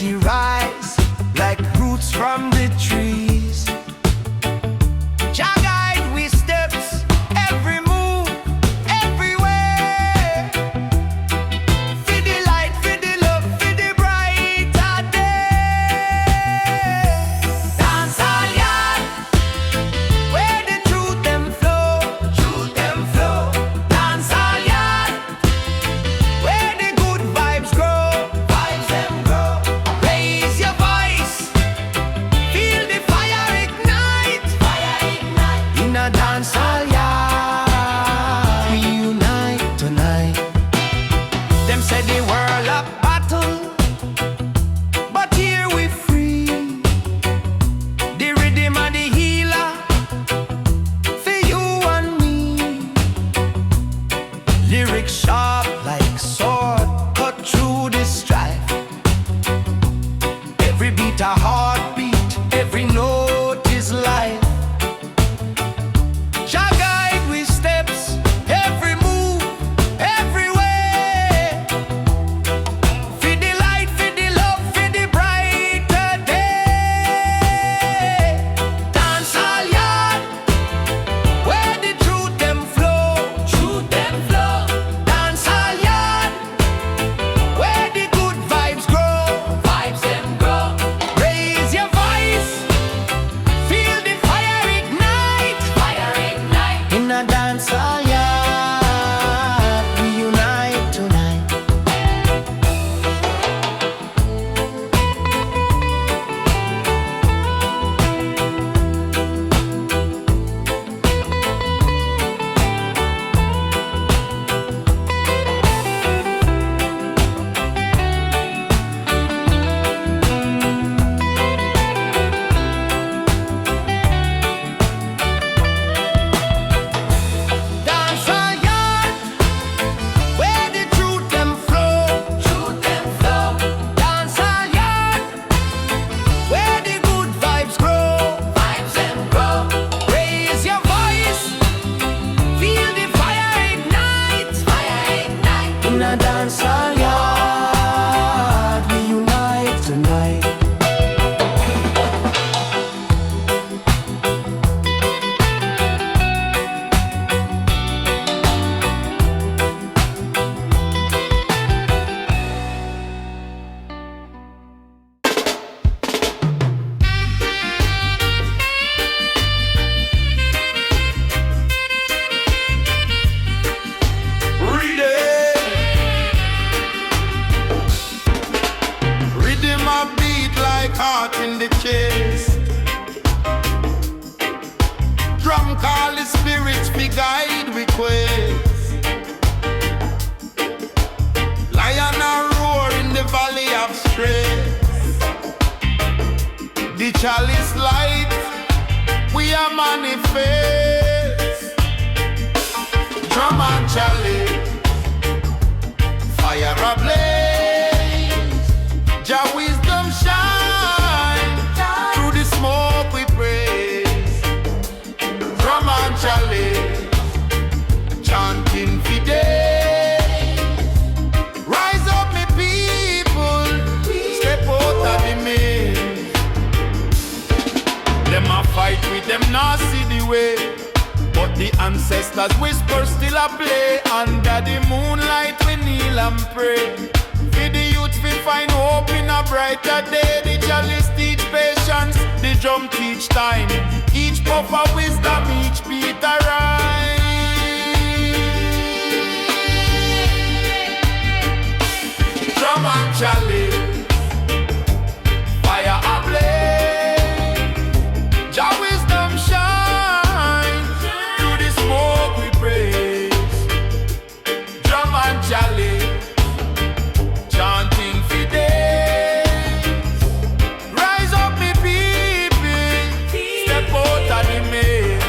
unity rise like roots from the trees. Jah guide we steps, every move, everywhere. For the light, for the love, for the brighter day. Dance all yard, where the truth them flow, truth them flow. Dance all yard, where the good vibes grow, vibes them grow. Raise your voice, feel the fire ignite, fire ignite. In a dance hall yard, we unite tonight. Them say the world a battle, but here we free. The rhythm and the healer, for you and me. Lyrics sharp like sword, cut through the strife. Every beat a heartbeat, every note is life. Jah guide we steps, every move, everywhere. For the light, for the love, for the brighter day. Dance all yard, where the truth them flow, truth them flow. Dance all yard, where the good vibes grow, vibes them grow. Raise your voice, feel the fire ignite, fire ignite. In a dance all yard, we unite tonight. Dance all yard, where the truth them flow, truth them flow. Dance all yard, where the good vibes grow, vibes them grow. Raise your voice, feel the fire ignite, fire ignite. In a dance all yard, we unite tonight. Rhythm a beat like heart in the chest. Drum call the spirits be guide we quest. Lion a roar in the valley of stress. The chalice light, we are manifest. Drum and chalice, fire ablaze. Jah wisdom shine, through the smoke we praise. Drum and chalice, chanting for days. Rise up me people, step out of the maze. Them a fight with them not see the way, but the ancestors whisper still a play. Under the moonlight we kneel and pray. For the youth we find hope in a brighter day. The chalice teach patience, the drum teach time. Each puff of wisdom, each beat a rhyme. Drum and chalice, fire ablaze. Jah wisdom shine, through the smoke we praise. Drum and chalice, chanting for days. Rise up me people, step out of the maze.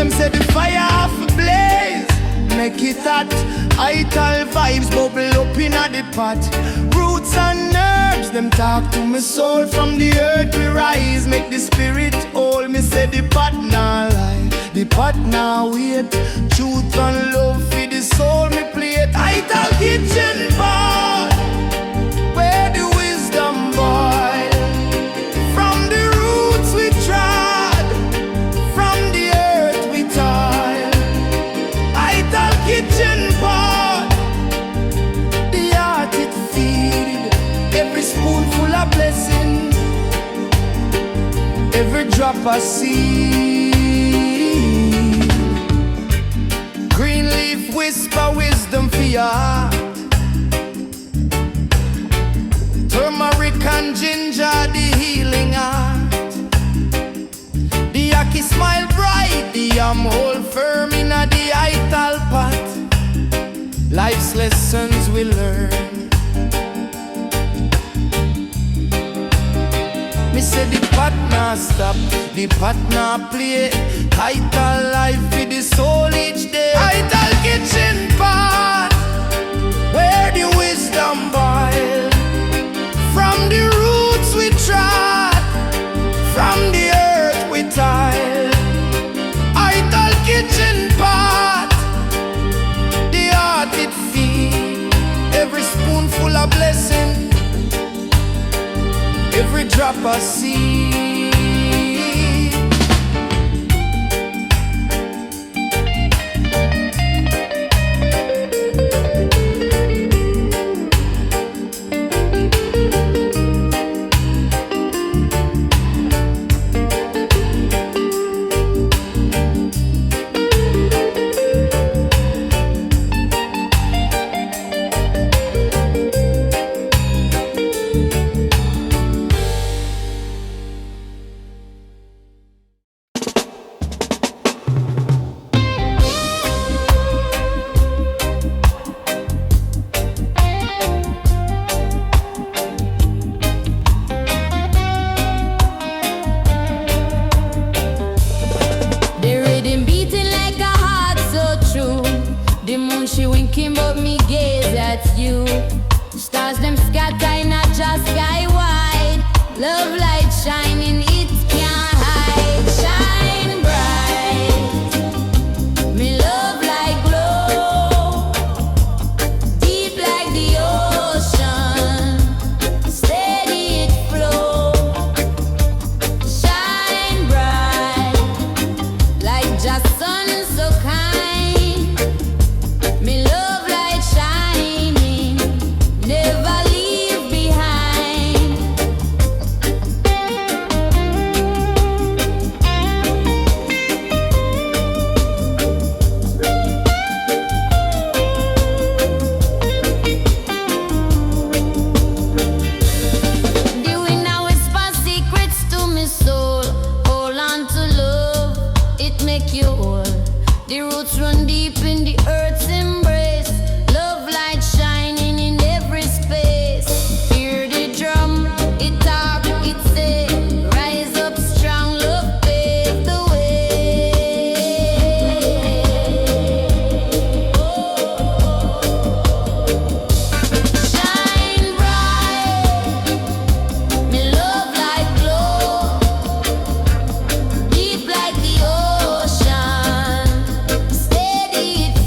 Them say the fire off blaze, make it hot. Ital vibes bubble up in the pot. Roots and nerves, them talk to my soul. From the earth we rise, make the spirit whole. Me say the pot now lie, the pot now wait. Truth and love for the soul me play it. Ital kitchen pot, where the wisdom boil. From the roots we trod, from the earth we toil. Ital kitchen pot, the heart it feed. Every spoonful of blessing, every drop of seed. Green leaf whisper wisdom for your heart. Turmeric and ginger, the healing art. The yaki smile bright, the yam hold firm in the ital pot. Life's lessons we learn. Me say the pot nah stop, the pot nah play. Ital life for the soul each day. Ital kitchen pot, where the wisdom boil. From the roots we trod, from the earth we tile. Ital kitchen pot, the heart it feed. Every spoonful of blessing, every drop of seed.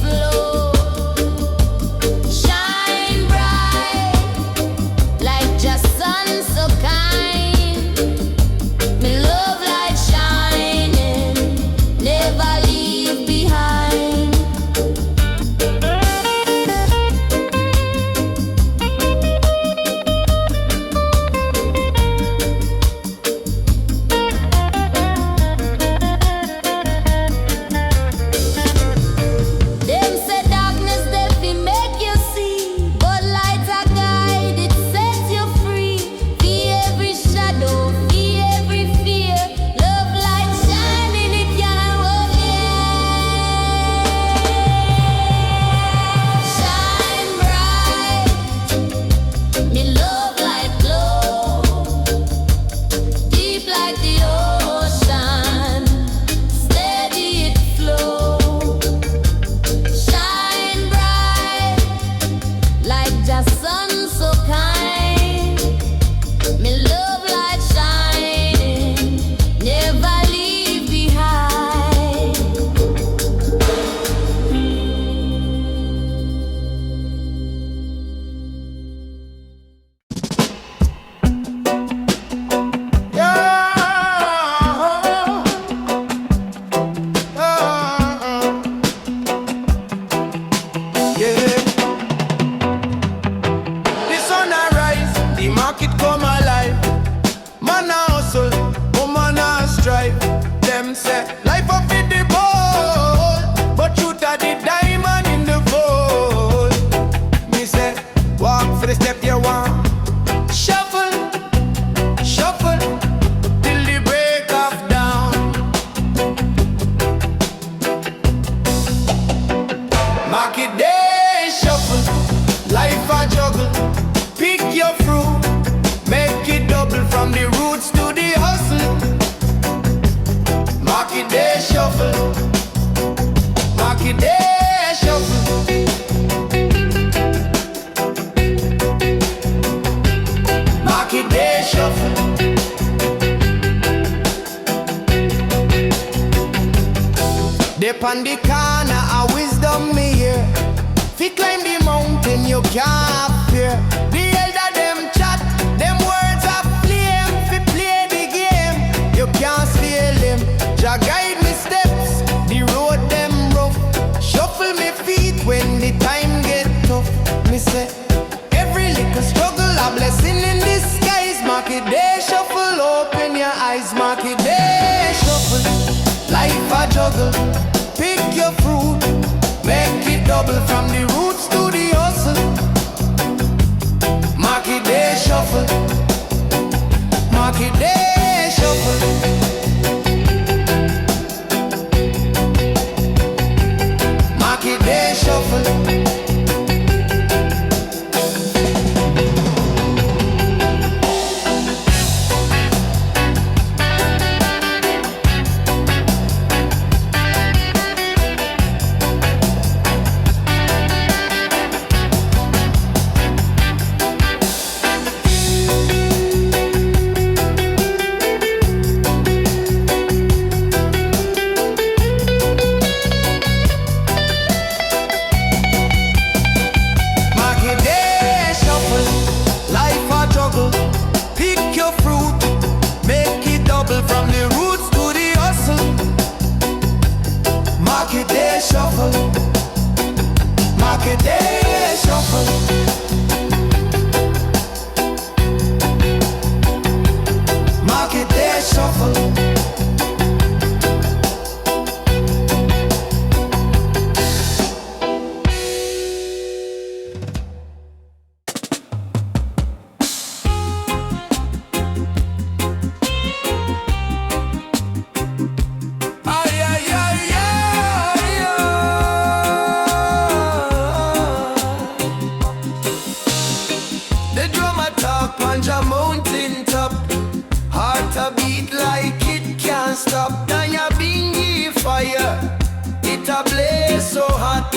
Flow say, life up in the bowl, but truth are the diamond in the bowl. Me say, walk for the step you want. Shuffle, shuffle, till the break of dawn. Market day, shuffle, life a juggle. Pick your fruit, make it double from the roots to the hustle. Market day, shuffle, market day, shuffle. Market day, shuffle. Dip on the corner of wisdom me here. Fi climb the mountain you can't fear. The elder them chat, them words are flame. Fi play the game, you can't steal him. Jah guide me steps, the road them rough. Shuffle me feet when the time get tough. Me say, every little struggle a blessing in disguise. Market day shuffle, open your eyes. Market day shuffle, life a juggle. Pick your fruit, make it double from the roots to the hustle. Market day shuffle, market day shuffle. Market day shuffle. Market day shuffle. Market day shuffle. Mountain top, heart a beat like it can't stop. Nyabinghi fire, it a blaze so hot.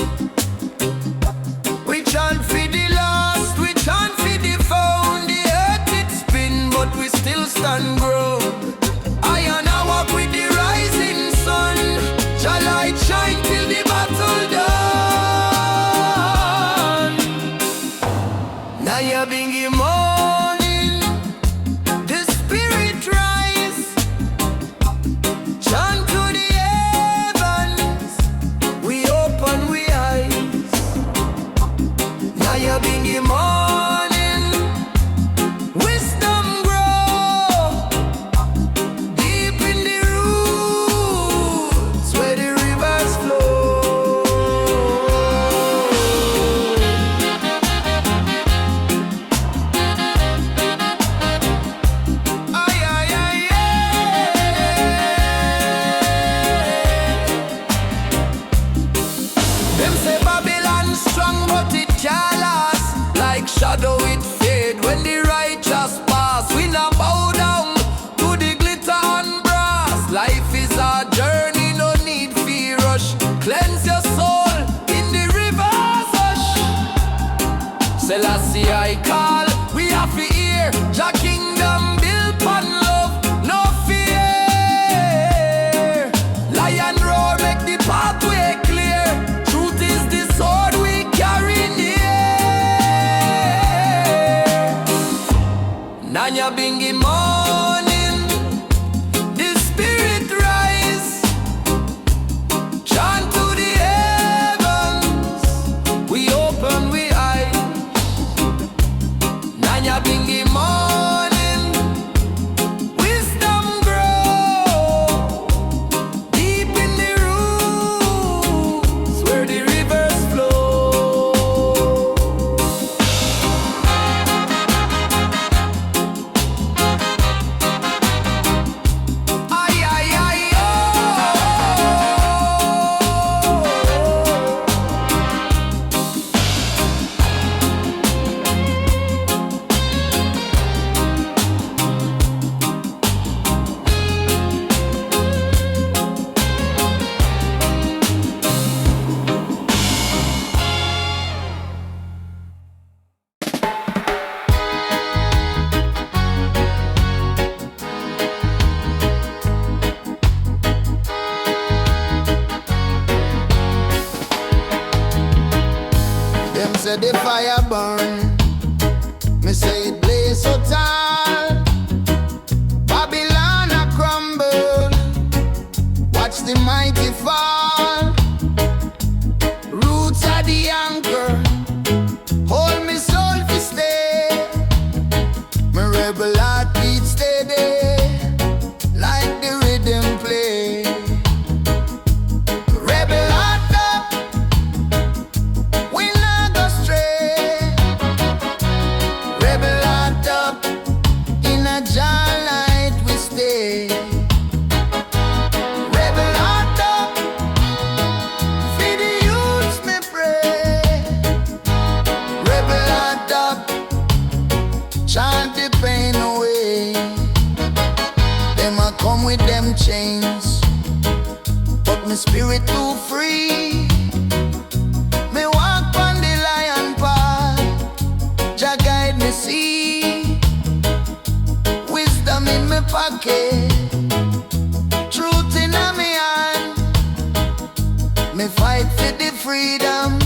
We chant for the lost, we chant for the found. The earth it spin, but we still stand ground. I and I walk with the rising sun. Shall light shine till the battle done. Nyabinghi chant to the heavens, we open we eyes. say the fire burn. Me say it blaze so tall. Babylon a crumble. Watch the mighty fall. Roots are the anchor. Hold me soul to stay. My rebel heart beat steady. Like the rhythm play. Rebel heart up. We not go stray. Rebel heart up. In a jar light we stay. Rebel heart up. For the youths me pray. Rebel heart up. Chant the pain away. Them a come with them chains, but my spirit too free. Me walk on the lion path. Jah guide me see. Wisdom in my pocket. Truth in a me hand. Me fight for the freedom.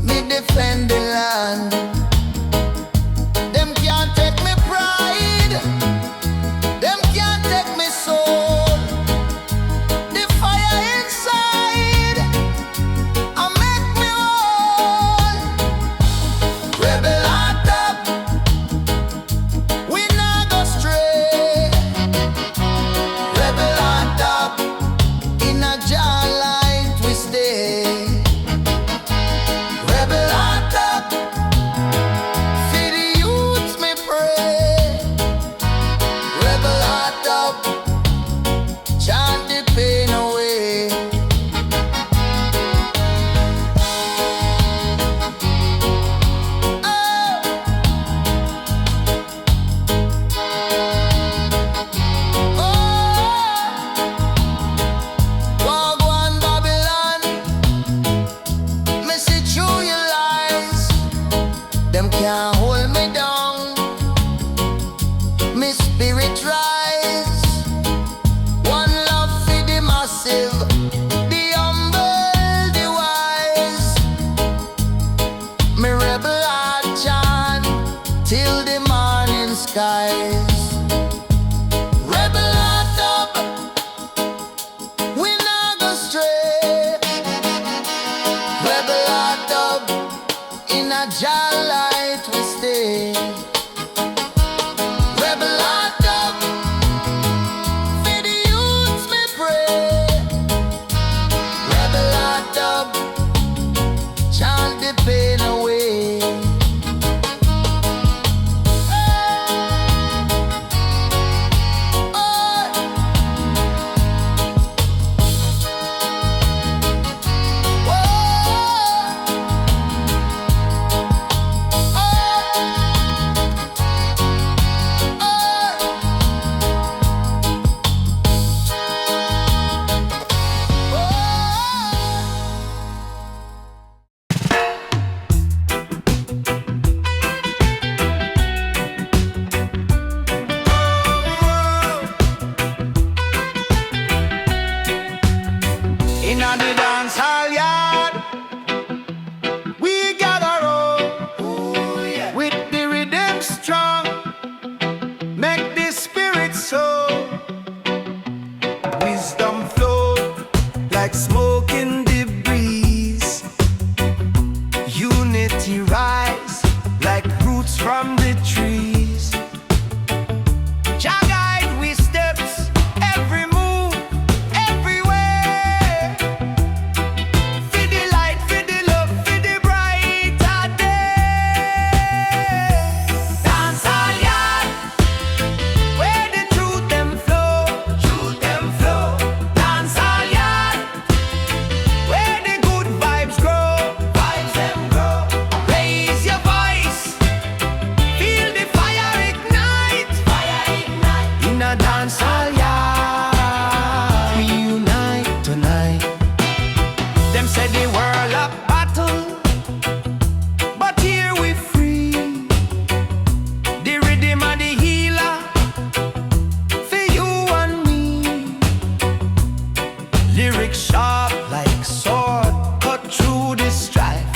Me defend the land. Them can't take me pride. Them can't take me soul. The fire inside I make me whole. Rebel heart up. We not go stray. Rebel heart up. In a jar light we stay. Rebel heart up. For the youths me pray. Rebel heart up. Chant the pain away. Wagwan Babylon. Me see through your lies. Them can't hold me down. Me spirit rise. One love for the massive, the humble, the wise. Me rebel heart chant till the morning skies. Rebel heart up. We not go stray. Rebel heart up. In a jar light we stay. Rebel heart up. For the youths me pray. Rebel heart up. Chant the pain away. In a the dance hall yard, we gather up with the rhythm strong. Make the spirit soar. Wisdom flow like smoke in the breeze. Unity rise like roots from the trees. Jah guide we steps, every move, everywhere. For the light, for the love, for the brighter day. Dance all yard, where the truth them flow, truth them flow. Dance all yard, where the good vibes grow, vibes them grow. Raise your voice, feel the fire ignite, in a dance hall yard. We unite tonight. Them say the world a battle, but here we free. The rhythm and the healer for you and me. Lyrics sharp like sword, cut through the strife.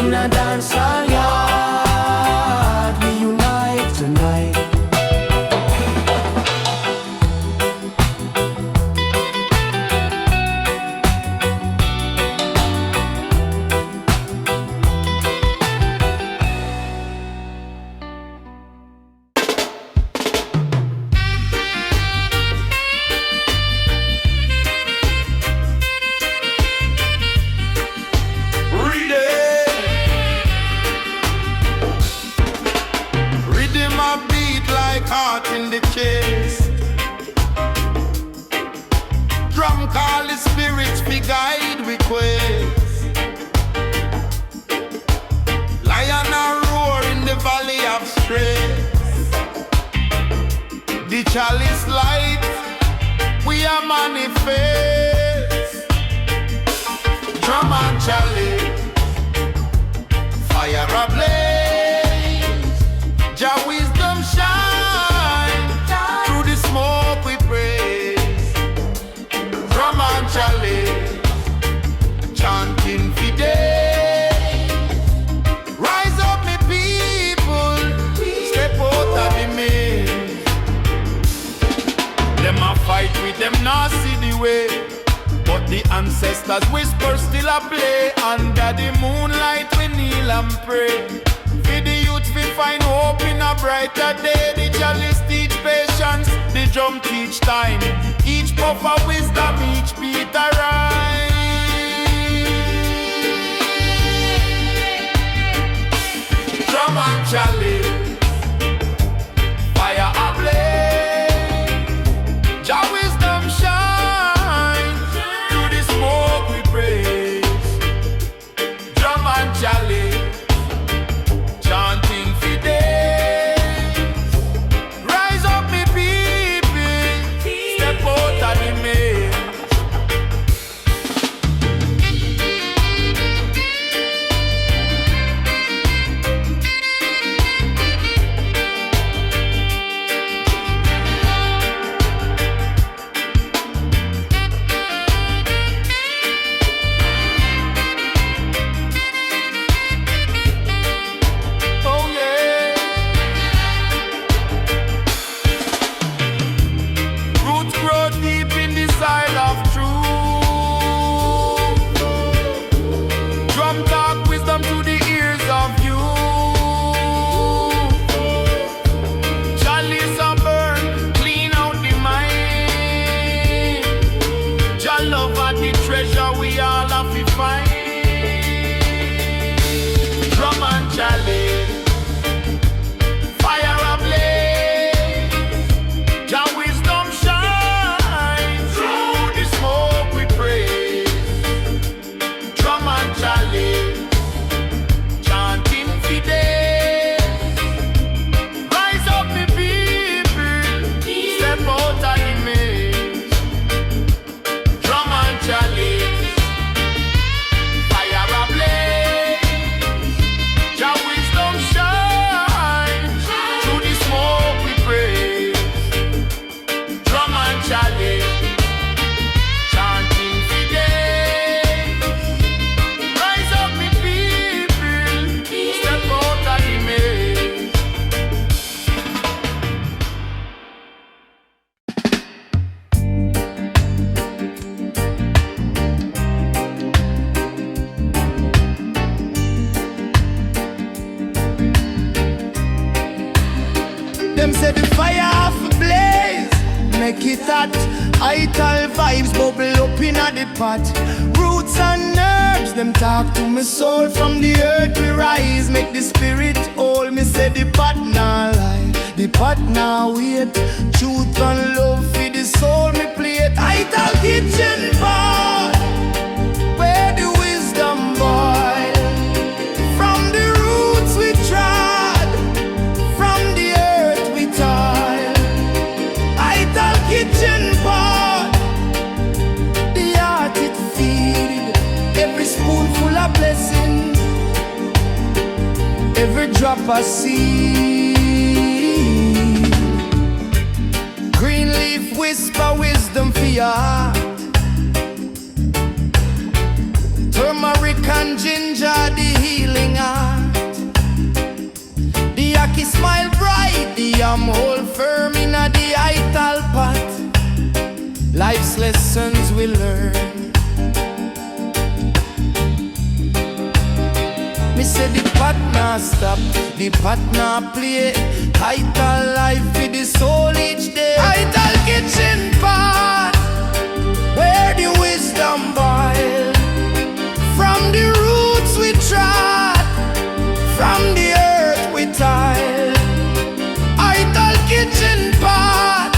In a dancehall yard, we unite tonight. In the chest, drum call the spirits, we guide we quest. Lion a roar in the valley of stress. The chalice light, we are manifest. Drum and chalice, fire ablaze. Jah wisdom shine through the smoke we praise. Drum and chalice, chanting for days. Rise up, me people, step out of the maze. Them a fight with them, not see the way, but the ancestors whisper still a play. Under the moonlight we kneel and pray. For the youth we find hope in a brighter day. The chalice teach patience, the drum teach time. Each puff of wisdom, each beat a rhyme. Drum and chalice, fire ablaze. Jah wisdom shine through the smoke we praise. Drum and chalice, chanting for days. Rise up, me people, step out of the maze. Oh yeah. Roots grow deep in the soil of truth. Drum talk wisdom to the ears of you. Chalice a burn, clean out the mind. Jah love are the treasure we all have to find. Drum and chalice, fire ablaze. Jah wisdom shine through the smoke we praise. Drum and chalice, chanting for days. Rise up, me people, step out of the maze. Drum and chalice, fire ablaze. Jah wisdom shine through the smoke we praise. Drum and chalice, chanting for days. Rise up, me people, step out of the maze. Them say the fire off a blaze, make it hot. Ital vibes bubble up in a the pot. Roots and nerves, them talk to me soul. From the earth we rise, make the spirit whole. Me say the pot now lie, the pot now wait. Truth and love for the soul me play it. Ital kitchen pot, where the wisdom boil. From the roots we trod, from the earth we toil. Ital kitchen pot, the heart it feed. Every spoonful of blessing, every drop of seed. Green leaf whisper wisdom for your heart. Turmeric and ginger, the healing lessons we learn. Me say the pot not stop, the pot not play. Title life for the soul each day. Title kitchen pot, where the wisdom boil. From the roots we trod, from the earth we tile. Title kitchen pot,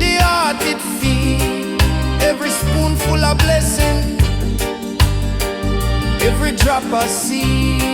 the heart it feed. Every spoonful of blessing, every drop of seed.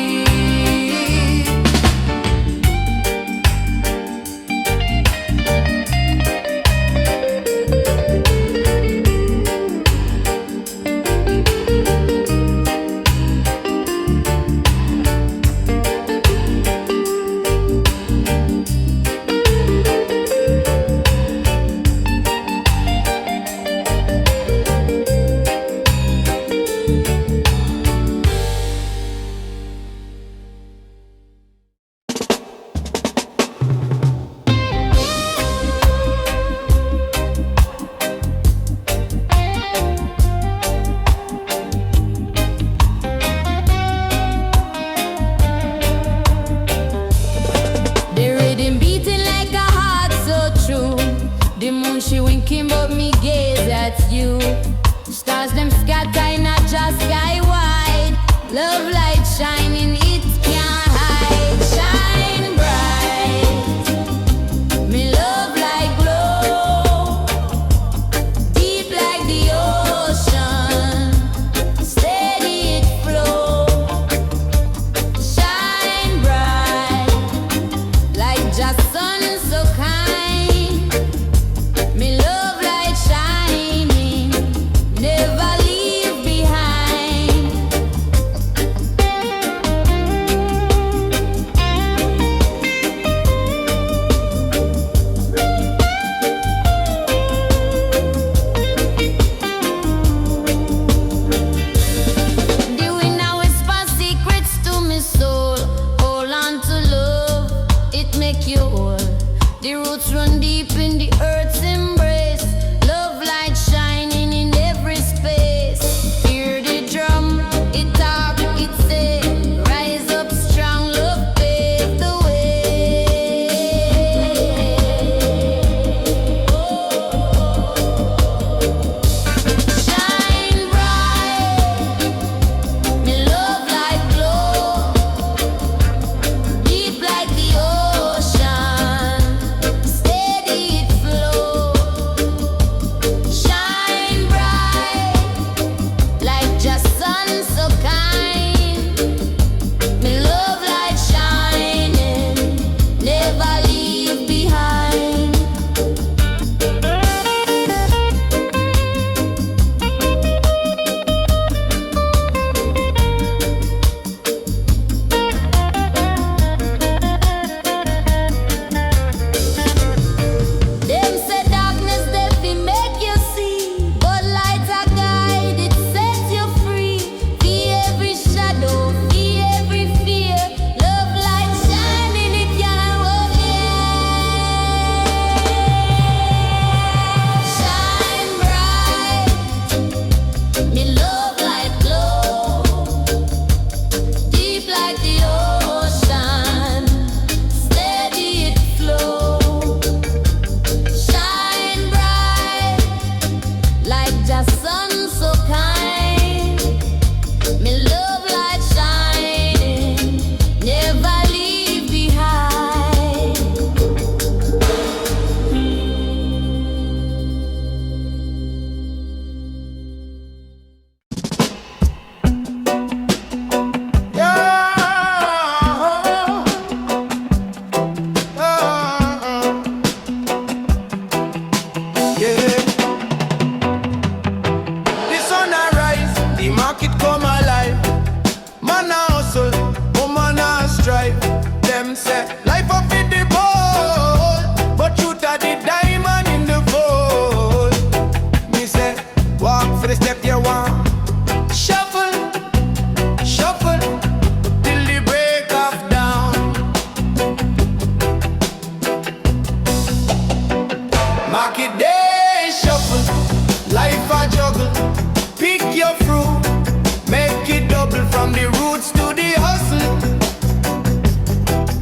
from the roots to the hustle.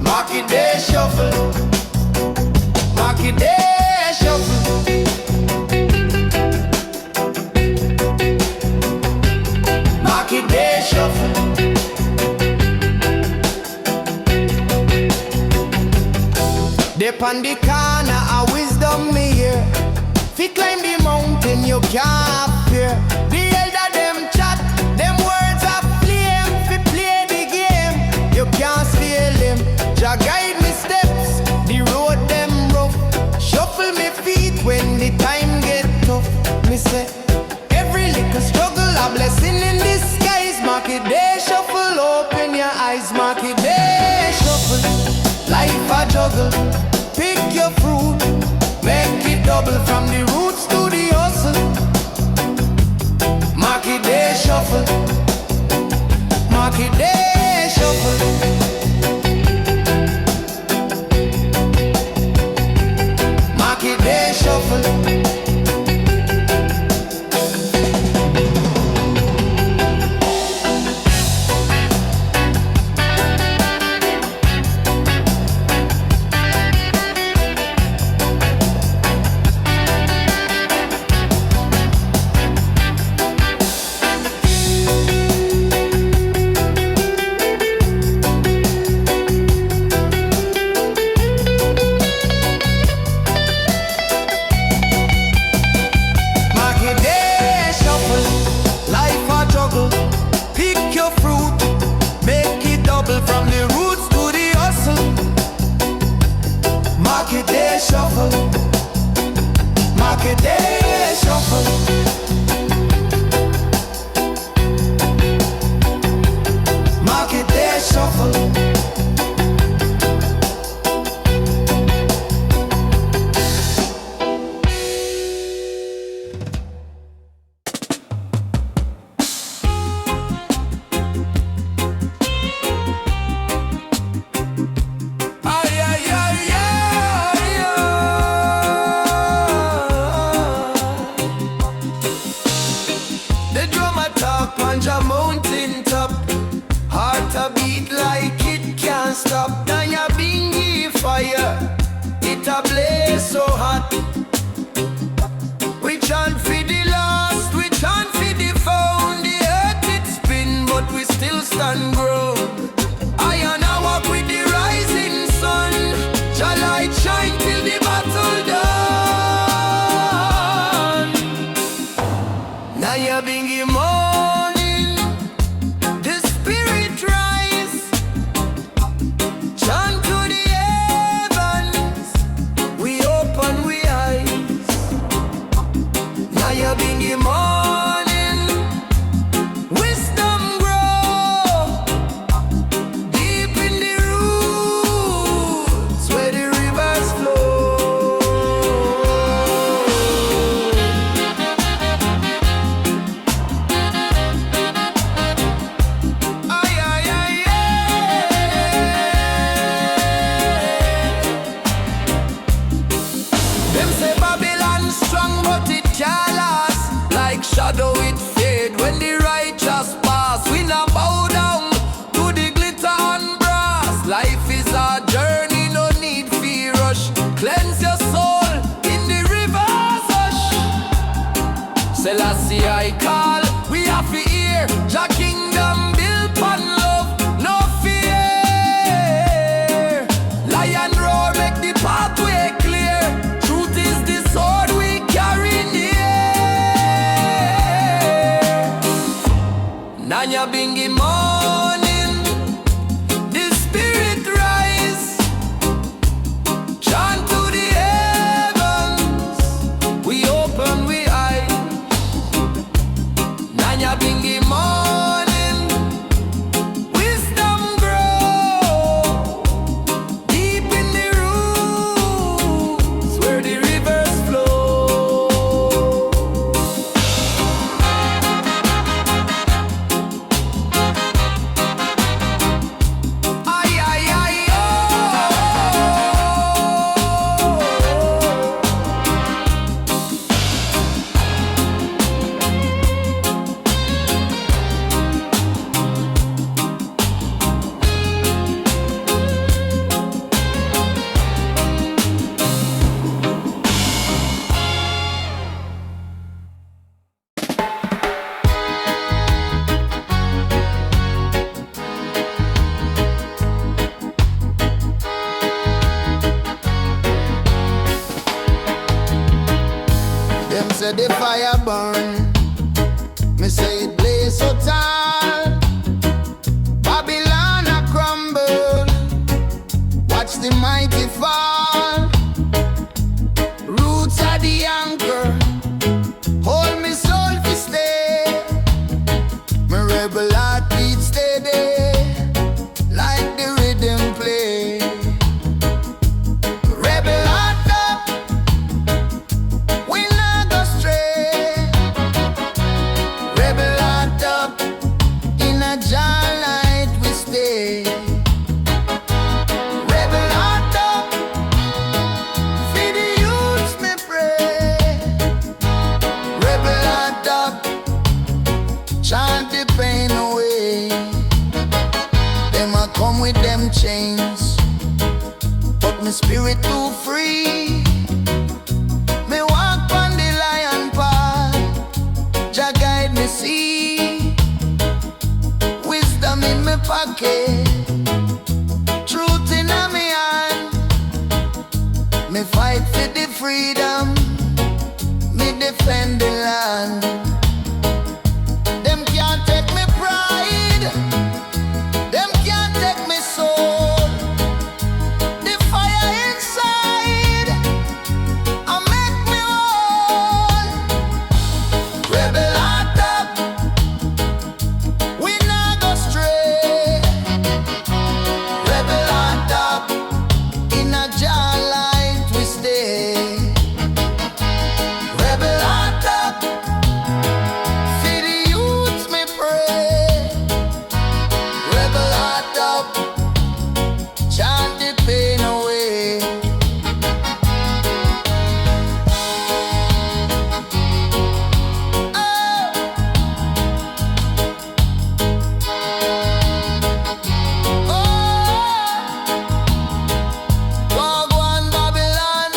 Market day shuffle. Market day shuffle. Market day shuffle. Dip on the corner of wisdom me here. Fi climb the mountain you can't fear. The elder them chat, them words are flame. Fi play the game, you can't steal him. Jah guide me steps, the road them rough. Shuffle me feet when the time get tough. Me say, every little struggle a blessing in disguise. Market day shuffle, open your eyes. Market day shuffle, life a juggle. Pick your fruit, make it double from the roots to the hustle. Market day shuffle. Market day shuffle. Market day shuffle. Nyabinghi fire, it a blaze so hot. We chant for the lost, we chant for the found. The earth it spin, but we still stand ground. I and I walk with the rising sun. Jah light shine till the battle done. Nyabinghi morning, the spirit rise. Chant to the heavens, we open we eyes. Nyabinghi morning, wisdom grow deep in the roots where the rivers flow. Ay, ay, ay, them say Babylon strong, but it can't last. Like shadow it fade when the righteous pass. We not bow down to the glitter and brass. Life is a journey, no need fear rush. Cleanse your soul in the river's hush. Selassie I call, we have to hear. Jah kingdom built on love, no fear. Lion roar, make the pathway clear. Truth is the sword we carry near. Nyabinghi morning, the spirit rise. Chant to the heavens, we open we eyes. Nyabinghi morning, wisdom grow deep in the roots where the rivers flow. them chains, but my spirit too free. Me walk on the lion path, Jah guide me see. Wisdom in my pocket, truth in my hand. Me fight for the freedom, me defend the land. Them can't take me pride, them can't take me soul. The fire inside, I make me whole. Rebel heart up, we not go stray. Rebel heart up, in a jar light we stay. Rebel heart up, for the youths me pray. Rebel heart up, chant the pain away. Wagwan Babylon,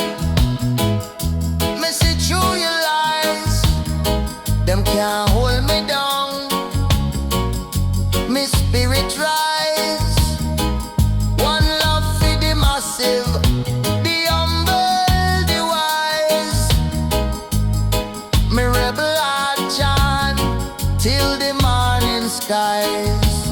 me see through your lies. Them can't hold me down. Me spirit rise. One love for the massive, the humble, the wise. Me rebel heart chant till the morning skies.